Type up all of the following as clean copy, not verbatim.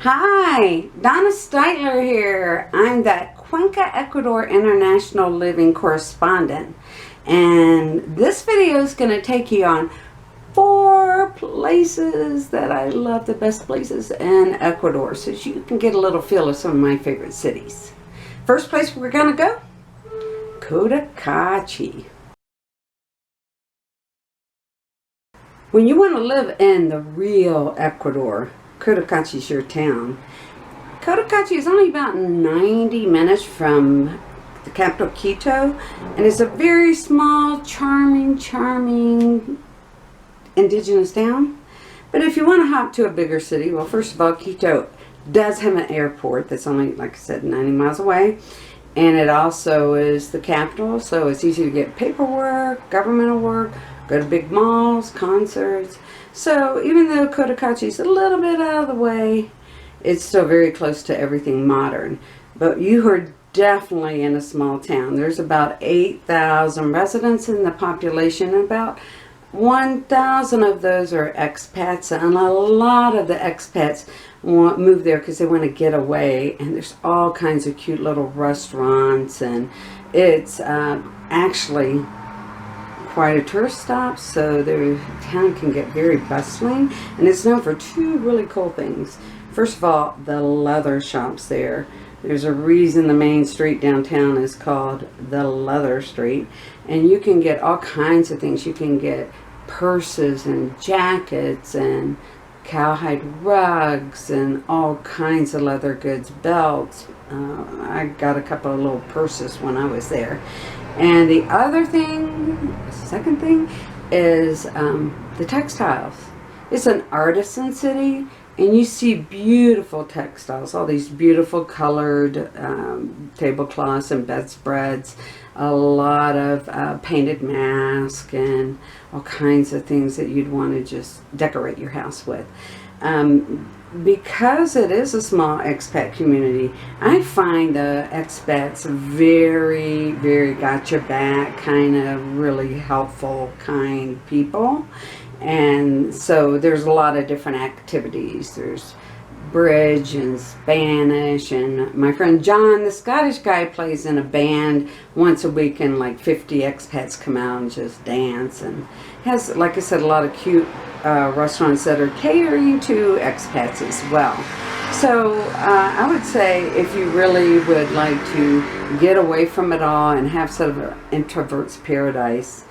Hi, Donna Steitler here. I'm the Cuenca, Ecuador International Living Correspondent. And this video is going to take you on 4 places that I love, the best places in Ecuador, so you can get a little feel of some of my favorite cities. First place we're going to go, COTACACHI. When you want to live in the real Ecuador, COTACACHI is your town. COTACACHI is only about 90 minutes from the capital, Quito, and it's a very small, charming indigenous town. But if you want to hop to a bigger city, well, first of all, Quito does have an airport that's only, like I said, 90 miles away. And it also is the capital, so it's easy to get paperwork, governmental work, go to big malls, concerts. So even though COTACACHI is a little bit out of the way, it's still very close to everything modern. But you are definitely in a small town. There's about 8,000 residents in the population, and about 1,000 of those are expats, and a lot of the expats move there because they want to get away. And there's all kinds of cute little restaurants, and it's actually quite a tourist stop, so the town can get very bustling, and it's known for 2 really cool things. First of all, the leather shops there. There's a reason the main street downtown is called the Leather Street, and you can get all kinds of things. You can get purses and jackets and cowhide rugs and all kinds of leather goods, belts. I got a couple of little purses when I was there. And the other thing, second thing, is the textiles. It's an artisan city, and you see beautiful textiles, all these beautiful colored tablecloths and bedspreads, a lot of painted masks, and all kinds of things that you'd want to just decorate your house with. Because it is a small expat community, I find the expats very got your back, kind of really helpful, kind people. And so there's a lot of different activities. There's bridge and Spanish, and my friend John, the Scottish guy, plays in a band once a week, and like 50 expats come out and just dance, and has, like I said, a lot of cute restaurants that are catering to expats as well. So I would say if you really would like to get away from it all and have sort of an introvert's paradise,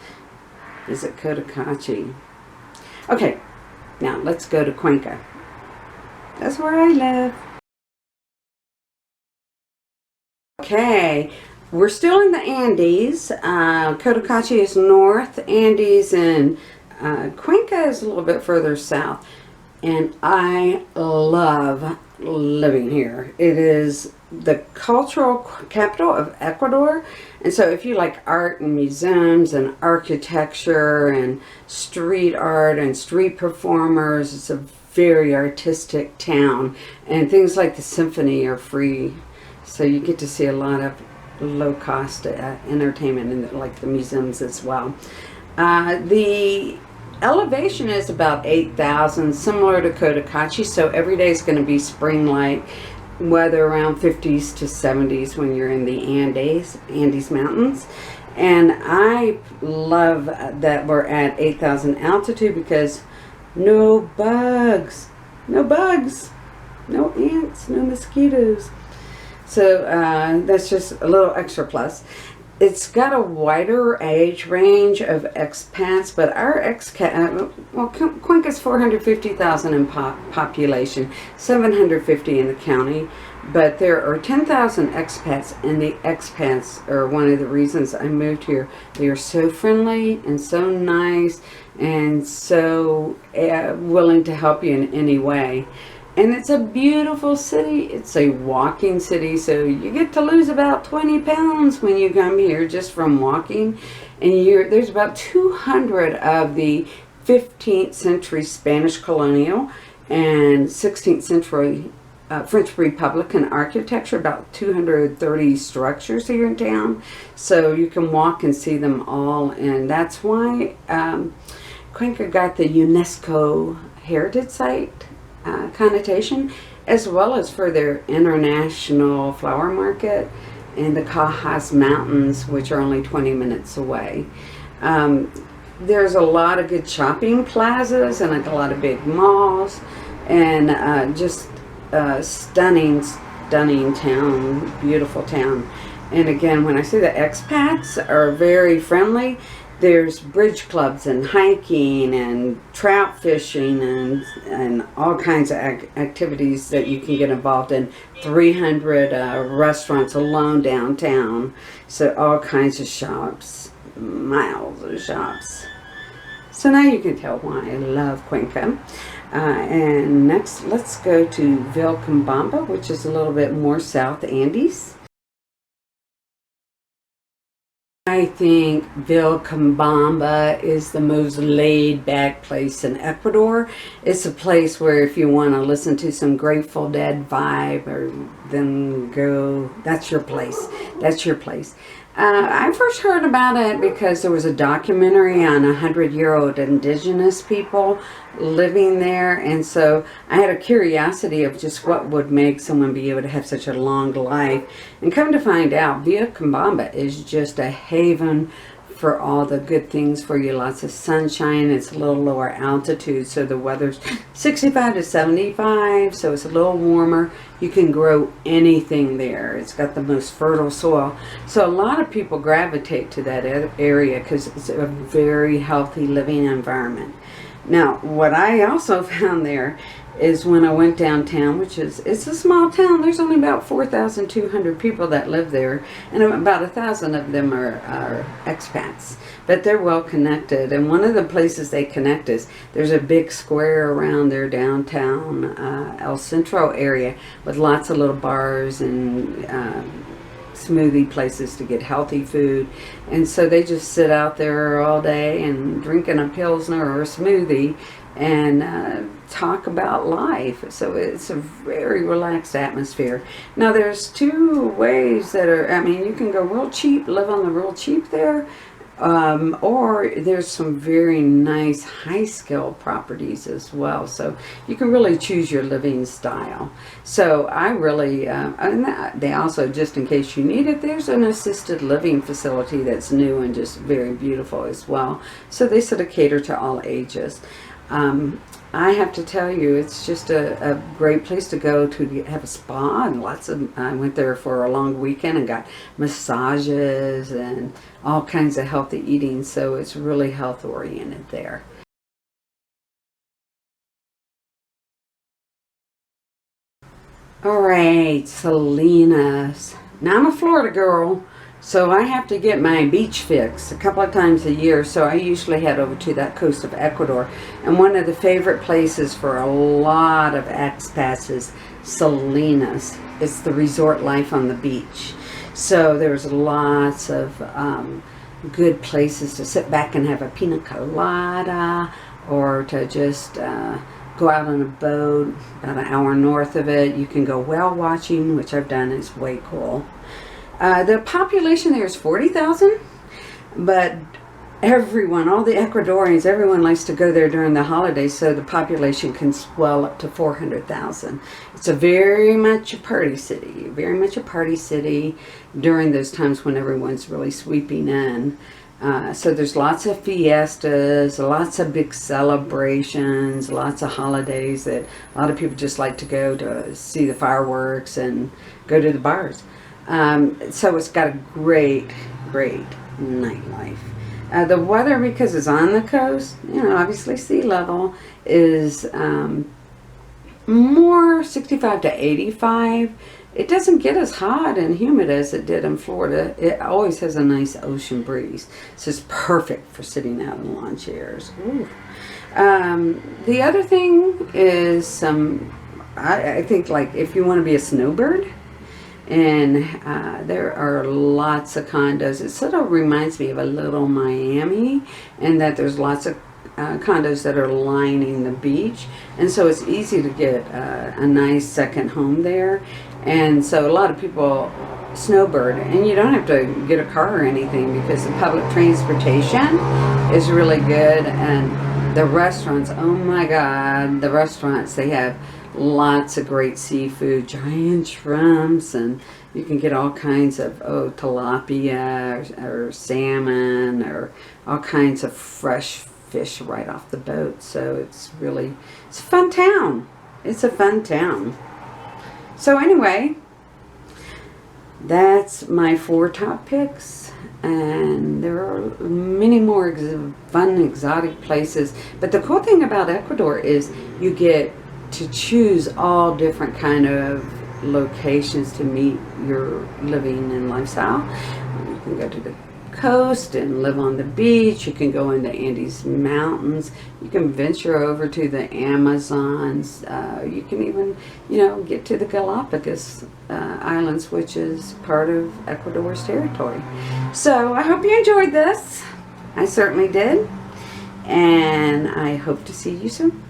visit COTACACHI. Okay, now let's go to Cuenca. That's where I live. Okay, we're still in the Andes. COTACACHI is north, Andes, and Cuenca is a little bit further south. And I love living here. It is the cultural capital of Ecuador. And so if you like art and museums and architecture and street art and street performers, it's a very artistic town. And things like the symphony are free. So you get to see a lot of low-cost entertainment in like the museums as well. The elevation is about 8,000, similar to COTACACHI, so every day is going to be spring-like, weather around 50s to 70s when you're in the Andes Mountains. And I love that we're at 8,000 altitude because no bugs, no ants, no mosquitoes. So that's just a little extra plus. It's got a wider age range of expats, but our well, Cuenca's 450,000 in population, 750 in the county, but there are 10,000 expats, and the expats are one of the reasons I moved here. They are so friendly and so nice and so willing to help you in any way. And it's a beautiful city. It's a walking city, so you get to lose about 20 pounds when you come here just from walking. And there's about 200 of the 15th century Spanish colonial and 16th century French Republican architecture, about 230 structures here in town. So you can walk and see them all, and that's why Cuenca got the UNESCO Heritage Site connotation, as well as for their international flower market in the Cajas Mountains, which are only 20 minutes away. There's a lot of good shopping plazas and a lot of big malls, and just stunning town, beautiful town. And again, when I say the expats are very friendly, there's bridge clubs and hiking and trout fishing and all kinds of activities that you can get involved in. 300 restaurants alone downtown. So all kinds of shops, miles of shops. So now you can tell why I love Cuenca. And next, let's go to VILCABAMBA, which is a little bit more South Andes. I think VILCABAMBA is the most laid-back place in Ecuador. It's a place where if you want to listen to some Grateful Dead vibe, then go, that's your place. That's your place. I first heard about it because there was a documentary on 100-year-old indigenous people living there, and so I had a curiosity of just what would make someone be able to have such a long life. And come to find out, VILCABAMBA is just a haven for all the good things for you. Lots of sunshine. It's a little lower altitude, so the weather's 65 to 75, so it's a little warmer. You can grow anything there. It's got the most fertile soil. So a lot of people gravitate to that area because it's a very healthy living environment. Now, what I also found there is when I went downtown, which is, it's a small town. There's only about 4,200 people that live there, and about 1,000 of them are expats. But they're well connected, and one of the places they connect is there's a big square around their downtown El Centro area with lots of little bars and smoothie places to get healthy food. And so they just sit out there all day and drinking a Pilsner or a smoothie and talk about life. So it's a very relaxed atmosphere. Now there's two ways that are, I mean, you can go real cheap, live on the real cheap there, or there's some very nice high skill properties as well. So you can really choose your living style. So I really, and they also, just in case you need it, there's an assisted living facility that's new and just very beautiful as well. So they sort of cater to all ages. I have to tell you, it's just a great place to go to have a spa, and I went there for a long weekend and got massages and all kinds of healthy eating, so it's really health oriented there. All right, Salinas. Now I'm a Florida girl, so I have to get my beach fix a couple of times a year, so I usually head over to that coast of Ecuador. And one of the favorite places for a lot of expats is Salinas. It's the resort life on the beach. So there's lots of good places to sit back and have a pina colada, or to just go out on a boat about an hour north of it. You can go whale watching, which I've done. It's way cool. The population there is 40,000, but everyone, all the Ecuadorians, everyone likes to go there during the holidays, so the population can swell up to 400,000. It's a very much a party city, during those times when everyone's really sweeping in. So there's lots of fiestas, lots of big celebrations, lots of holidays that a lot of people just like to go to see the fireworks and go to the bars. So it's got a great nightlife. The weather, because it's on the coast, obviously sea level, is more 65 to 85. It doesn't get as hot and humid as it did in Florida. It always has a nice ocean breeze. So it's perfect for sitting out in lawn chairs. The other thing is I think, like, if you want to be a snowbird, and there are lots of condos. It sort of reminds me of a little Miami, and that there's lots of condos that are lining the beach, and so it's easy to get a nice second home there. And so a lot of people snowbird, and you don't have to get a car or anything because the public transportation is really good, and The restaurants, oh my God, the restaurants, they have lots of great seafood, giant shrimps, and you can get all kinds of, tilapia or salmon or all kinds of fresh fish right off the boat. So it's a fun town. It's a fun town. So anyway, that's my 4 top picks. And there are many more fun, exotic places. But the cool thing about Ecuador is you get to choose all different kind of locations to meet your living and lifestyle. You can go to the coast and live on the beach. You can go in the Andes Mountains. You can venture over to the Amazons. You can even, get to the Galapagos Islands, which is part of Ecuador's territory. So I hope you enjoyed this. I certainly did. And I hope to see you soon.